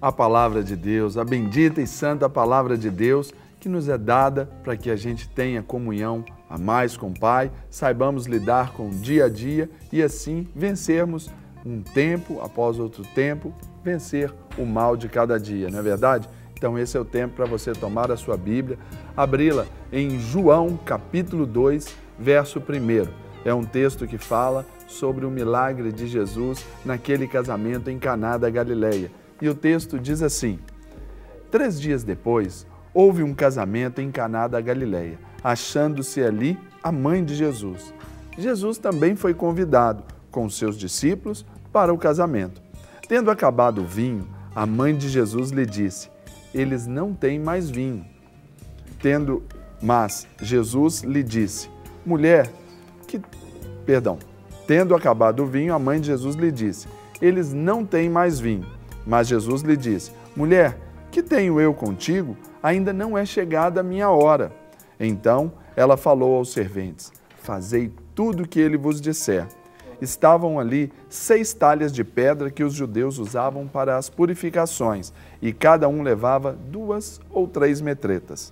a palavra de Deus, a bendita e santa palavra de Deus que nos é dada para que a gente tenha comunhão a mais com o Pai, saibamos lidar com o dia a dia e assim vencermos um tempo após outro tempo, vencer o mal de cada dia, não é verdade? Então esse é o tempo para você tomar a sua Bíblia, abri-la em João capítulo 2, verso 1. É um texto que fala sobre o milagre de Jesus naquele casamento em Caná da Galileia. E o texto diz assim: 3 dias depois, houve um casamento em Caná da Galileia, achando-se ali a mãe de Jesus. Jesus também foi convidado, com seus discípulos, para o casamento. Tendo acabado o vinho, a mãe de Jesus lhe disse: eles não têm mais vinho. Mas Jesus lhe disse: mulher, Tendo acabado o vinho, a mãe de Jesus lhe disse: eles não têm mais vinho. Mas Jesus lhe disse: mulher, que tenho eu contigo? Ainda não é chegada a minha hora. Então ela falou aos serventes: fazei tudo o que ele vos disser. Estavam ali 6 talhas de pedra que os judeus usavam para as purificações, e cada um levava 2 ou 3 metretas.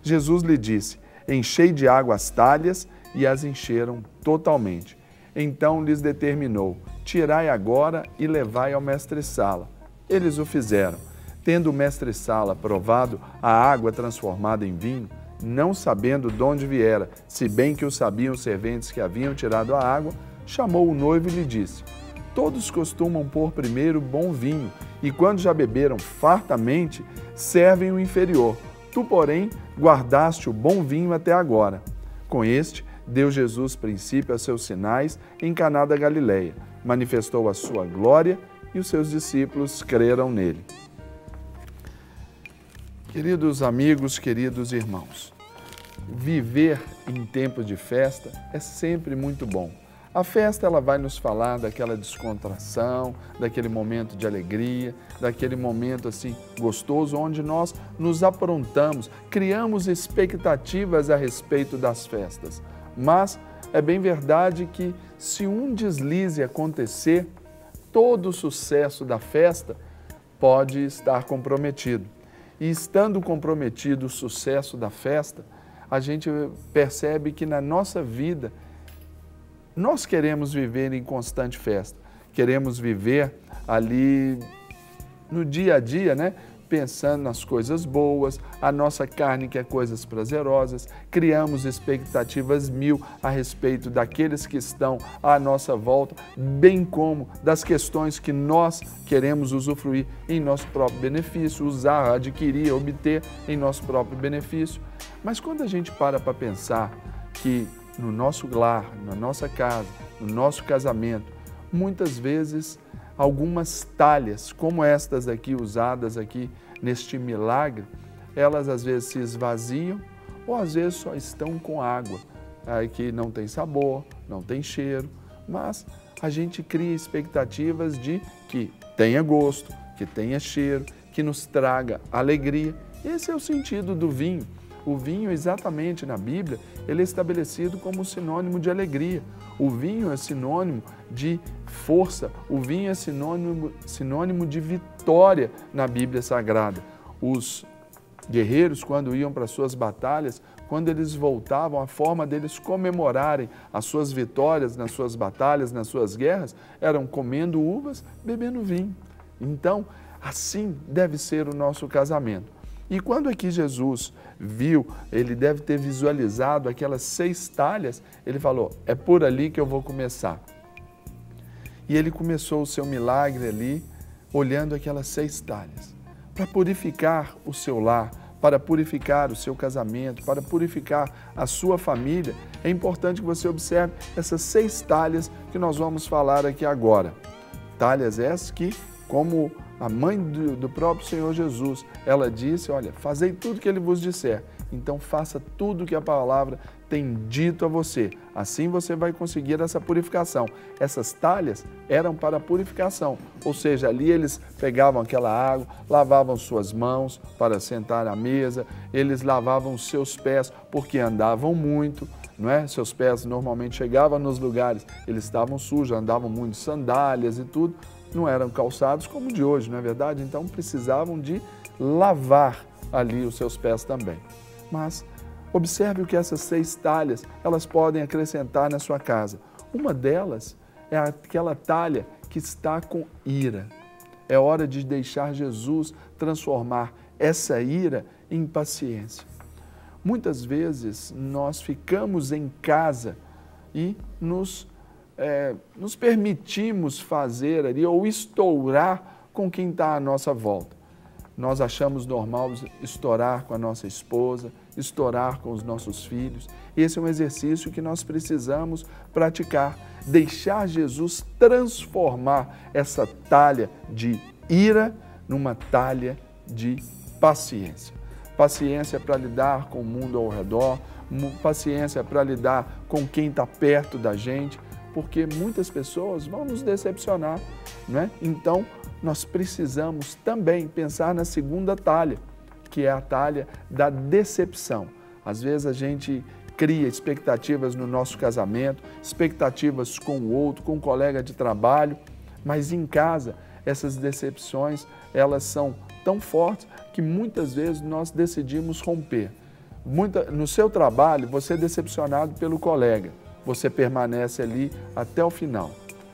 Jesus lhe disse: enchei de água as talhas, e as encheram totalmente. Então lhes determinou: tirai agora e levai ao mestre-sala. Eles o fizeram. Tendo o mestre-sala provado a água transformada em vinho, não sabendo de onde viera, se bem que o sabiam os serventes que haviam tirado a água, chamou o noivo e lhe disse: todos costumam pôr primeiro bom vinho, e quando já beberam fartamente, servem o inferior. Tu, porém, guardaste o bom vinho até agora. Com este, deu Jesus princípio a seus sinais em Caná da Galileia, manifestou a sua glória e os seus discípulos creram nele. Queridos amigos, queridos irmãos, viver em tempo de festa é sempre muito bom. A festa ela vai nos falar daquela descontração, daquele momento de alegria, daquele momento assim gostoso onde nós nos aprontamos, criamos expectativas a respeito das festas. Mas é bem verdade que se um deslize acontecer, todo o sucesso da festa pode estar comprometido. E estando comprometido o sucesso da festa, a gente percebe que na nossa vida nós queremos viver em constante festa, queremos viver ali no dia a dia, né? Pensando nas coisas boas, a nossa carne quer coisas prazerosas, criamos expectativas 1000 a respeito daqueles que estão à nossa volta, bem como das questões que nós queremos usufruir em nosso próprio benefício, usar, adquirir, obter em nosso próprio benefício. Mas quando a gente para pensar que no nosso lar, na nossa casa, no nosso casamento, muitas vezes algumas talhas, como estas aqui usadas aqui neste milagre, elas às vezes se esvaziam ou às vezes só estão com água, que não tem sabor, não tem cheiro, mas a gente cria expectativas de que tenha gosto, que tenha cheiro, que nos traga alegria. Esse é o sentido do vinho. O vinho, exatamente na Bíblia, ele é estabelecido como sinônimo de alegria. O vinho é sinônimo de força. O vinho é sinônimo de vitória na Bíblia Sagrada. Os guerreiros, quando iam para suas batalhas, quando eles voltavam, a forma deles comemorarem as suas vitórias nas suas batalhas, nas suas guerras, eram comendo uvas, bebendo vinho. Então, assim deve ser o nosso casamento. E quando aqui Jesus viu, ele deve ter visualizado aquelas 6 talhas, ele falou: é por ali que eu vou começar. E ele começou o seu milagre ali, olhando aquelas 6 talhas, para purificar o seu lar, para purificar o seu casamento, para purificar a sua família. É importante que você observe essas 6 talhas que nós vamos falar aqui agora. Talhas essas que, como a mãe do próprio Senhor Jesus, ela disse: olha, fazei tudo que ele vos disser. Então faça tudo que a palavra tem dito a você. Assim você vai conseguir essa purificação. Essas talhas eram para purificação, ou seja, ali eles pegavam aquela água, lavavam suas mãos para sentar à mesa, eles lavavam os seus pés porque andavam muito, não é? Seus pés normalmente chegavam nos lugares, eles estavam sujos, andavam muito de sandálias e tudo. não eram calçados como de hoje, não é verdade? Então precisavam de lavar ali os seus pés também. Mas observe o que essas 6 talhas, elas podem acrescentar na sua casa. Uma delas é aquela talha que está com ira. É hora de deixar Jesus transformar essa ira em paciência. Muitas vezes nós ficamos em casa e nos permitimos fazer ali ou estourar com quem está à nossa volta. Nós achamos normal estourar com a nossa esposa, estourar com os nossos filhos. Esse é um exercício que nós precisamos praticar. Deixar Jesus transformar essa talha de ira numa talha de paciência. Paciência para lidar com o mundo ao redor, paciência para lidar com quem está perto da gente, porque muitas pessoas vão nos decepcionar, né? Então, nós precisamos também pensar na segunda talha, que é a talha da decepção. Às vezes a gente cria expectativas no nosso casamento, expectativas com o outro, com um colega de trabalho, mas em casa essas decepções, elas são tão fortes que muitas vezes nós decidimos romper. No seu trabalho, você é decepcionado pelo colega, você permanece ali até o final.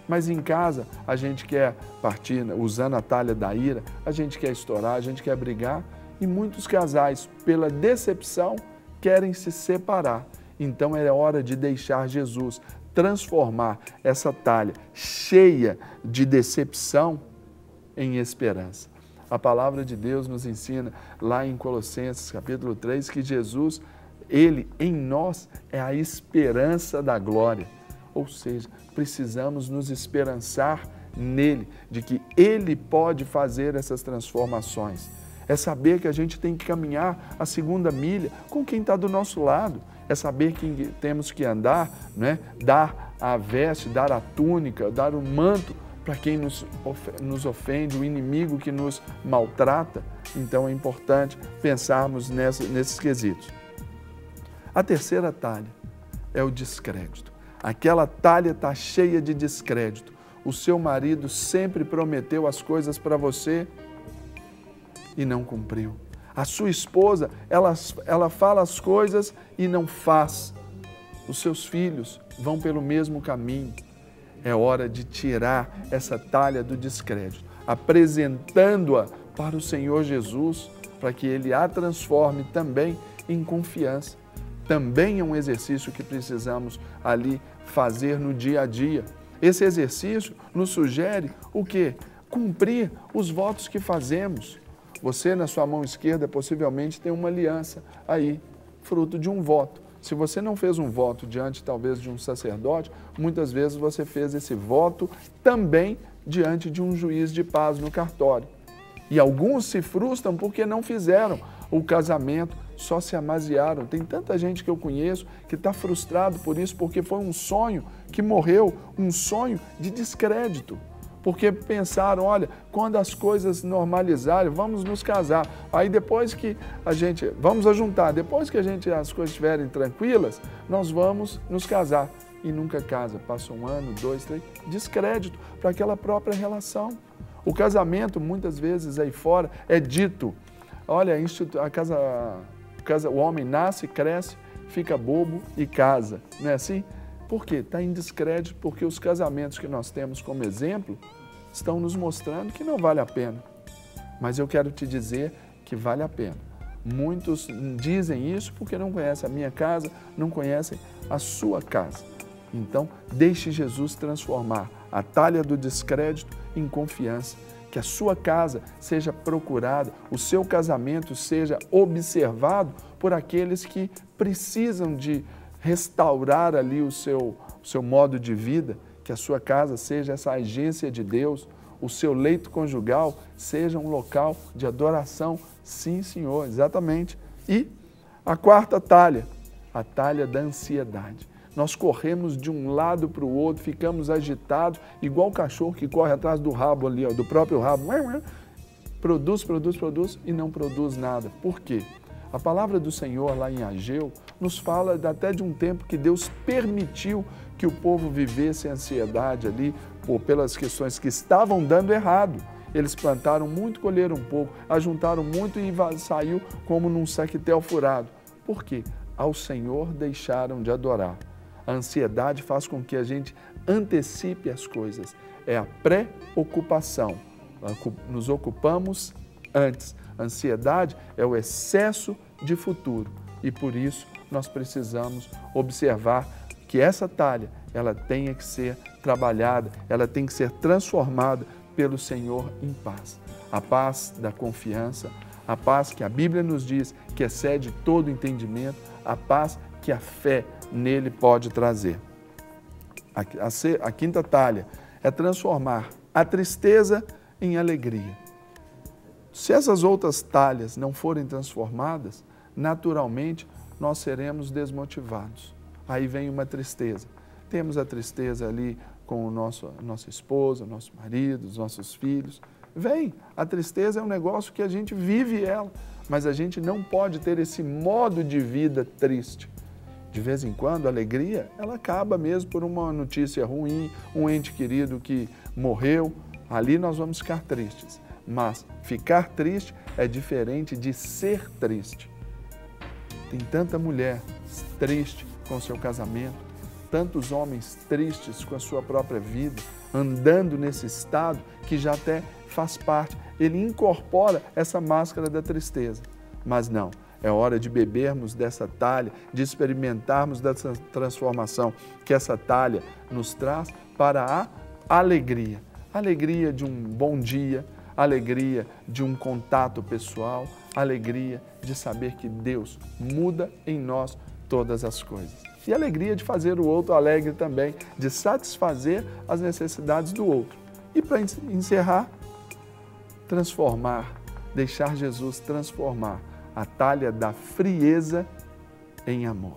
Mas em casa, a gente quer partir, usando a talha da ira, a gente quer estourar, a gente quer brigar, e muitos casais, pela decepção, querem se separar. Então é hora de deixar Jesus transformar essa talha cheia de decepção em esperança. A palavra de Deus nos ensina lá em Colossenses capítulo 3 que Jesus, Ele em nós é a esperança da glória. Ou seja, precisamos nos esperançar nele, de que Ele pode fazer essas transformações. É saber que a gente tem que caminhar a segunda milha com quem está do nosso lado. É saber que temos que andar, né? Dar a veste, dar a túnica, dar o manto para quem nos ofende, o inimigo que nos maltrata. Então é importante pensarmos nesses quesitos. A terceira talha é o descrédito. Aquela talha está cheia de descrédito. O seu marido sempre prometeu as coisas para você e não cumpriu. A sua esposa, ela fala as coisas e não faz. Os seus filhos vão pelo mesmo caminho. É hora de tirar essa talha do descrédito, apresentando-a para o Senhor Jesus, para que Ele a transforme também em confiança. Também é um exercício que precisamos ali fazer no dia a dia. Esse exercício nos sugere o quê? Cumprir os votos que fazemos. Você, na sua mão esquerda, possivelmente tem uma aliança aí, fruto de um voto. Se você não fez um voto diante, talvez, de um sacerdote, muitas vezes você fez esse voto também diante de um juiz de paz no cartório. E alguns se frustram porque não fizeram o casamento, só se amaziaram. Tem tanta gente que eu conheço que está frustrado por isso, porque foi um sonho que morreu, um sonho de descrédito. Porque pensaram, olha, quando as coisas normalizarem, vamos nos casar. Aí depois que vamos ajuntar, depois que as coisas estiverem tranquilas, nós vamos nos casar. E nunca casa. Passa 1 ano, 2, 3, descrédito para aquela própria relação. O casamento, muitas vezes aí fora, é dito, olha, o homem nasce, cresce, fica bobo e casa. Não é assim? Por quê? Está em descrédito porque os casamentos que nós temos como exemplo estão nos mostrando que não vale a pena. Mas eu quero te dizer que vale a pena. Muitos dizem isso porque não conhecem a minha casa, não conhecem a sua casa. Então, deixe Jesus transformar a talha do descrédito em confiança. Que a sua casa seja procurada, o seu casamento seja observado por aqueles que precisam de restaurar ali o seu modo de vida, que a sua casa seja essa agência de Deus, o seu leito conjugal seja um local de adoração. Sim, Senhor, exatamente. E a quarta talha, a talha da ansiedade. Nós corremos de um lado para o outro, ficamos agitados, igual o cachorro que corre atrás do rabo ali, do próprio rabo. Produz e não produz nada. Por quê? A palavra do Senhor lá em Ageu nos fala até de um tempo que Deus permitiu que o povo vivesse ansiedade ali pelas questões que estavam dando errado. Eles plantaram muito, colheram pouco, ajuntaram muito e saiu como num saquetel furado. Por quê? Ao Senhor deixaram de adorar. A ansiedade faz com que a gente antecipe as coisas. É a preocupação. Nos ocupamos antes. A ansiedade é o excesso de futuro. E por isso nós precisamos observar que essa talha, ela tenha que ser trabalhada, ela tem que ser transformada pelo Senhor em paz. A paz da confiança, a paz que a Bíblia nos diz que excede todo entendimento, a paz que a fé nele pode trazer. A quinta talha é transformar a tristeza em alegria. Se essas outras talhas não forem transformadas, naturalmente nós seremos desmotivados. Aí vem uma tristeza. Temos a tristeza ali com a nossa esposa, nosso marido, os nossos filhos. Vem, a tristeza é um negócio que a gente vive ela, mas a gente não pode ter esse modo de vida triste. De vez em quando, a alegria, ela acaba mesmo por uma notícia ruim, um ente querido que morreu, ali nós vamos ficar tristes. Mas ficar triste é diferente de ser triste. Tem tanta mulher triste com o seu casamento, tantos homens tristes com a sua própria vida, andando nesse estado que já até faz parte. Ele incorpora essa máscara da tristeza. Mas não, é hora de bebermos dessa talha, de experimentarmos dessa transformação que essa talha nos traz para a alegria. Alegria de um bom dia, alegria de um contato pessoal, alegria de saber que Deus muda em nós todas as coisas. E alegria de fazer o outro alegre também, de satisfazer as necessidades do outro. E para encerrar, transformar, deixar Jesus transformar a talha da frieza em amor.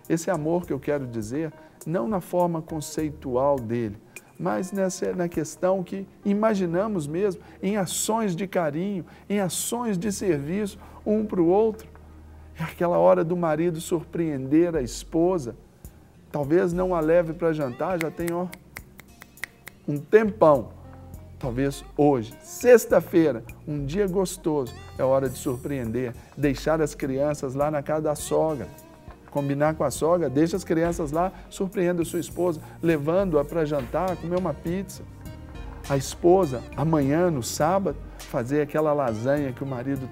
Esse amor que eu quero dizer, não na forma conceitual dele, mas na questão que imaginamos mesmo, em ações de carinho, em ações de serviço um para o outro. É aquela hora do marido surpreender a esposa, talvez não a leve para jantar, já tem um tempão. Talvez hoje, sexta-feira, um dia gostoso, é hora de surpreender, deixar as crianças lá na casa da sogra, combinar com a sogra, deixa as crianças lá, surpreenda a sua esposa, levando-a para jantar, comer uma pizza. A esposa, amanhã, no sábado, fazer aquela lasanha que o marido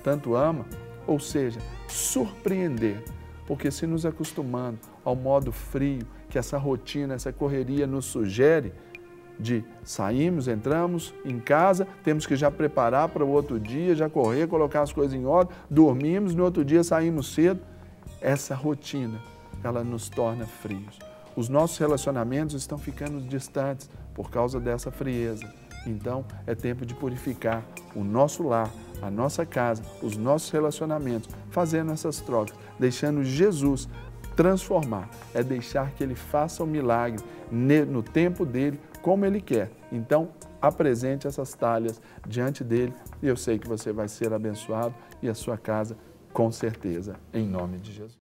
tanto ama, ou seja, surpreender, porque se nos acostumando ao modo frio que essa rotina, essa correria nos sugere, de saímos, entramos em casa, temos que já preparar para o outro dia, já correr, colocar as coisas em ordem, dormimos, no outro dia saímos cedo. Essa rotina, ela nos torna frios. Os nossos relacionamentos estão ficando distantes por causa dessa frieza. Então, é tempo de purificar o nosso lar, a nossa casa, os nossos relacionamentos, fazendo essas trocas, deixando Jesus transformar. É deixar que Ele faça o milagre no tempo dEle, como Ele quer. Então, apresente essas talhas diante dEle e eu sei que você vai ser abençoado e a sua casa, com certeza, em nome de Jesus.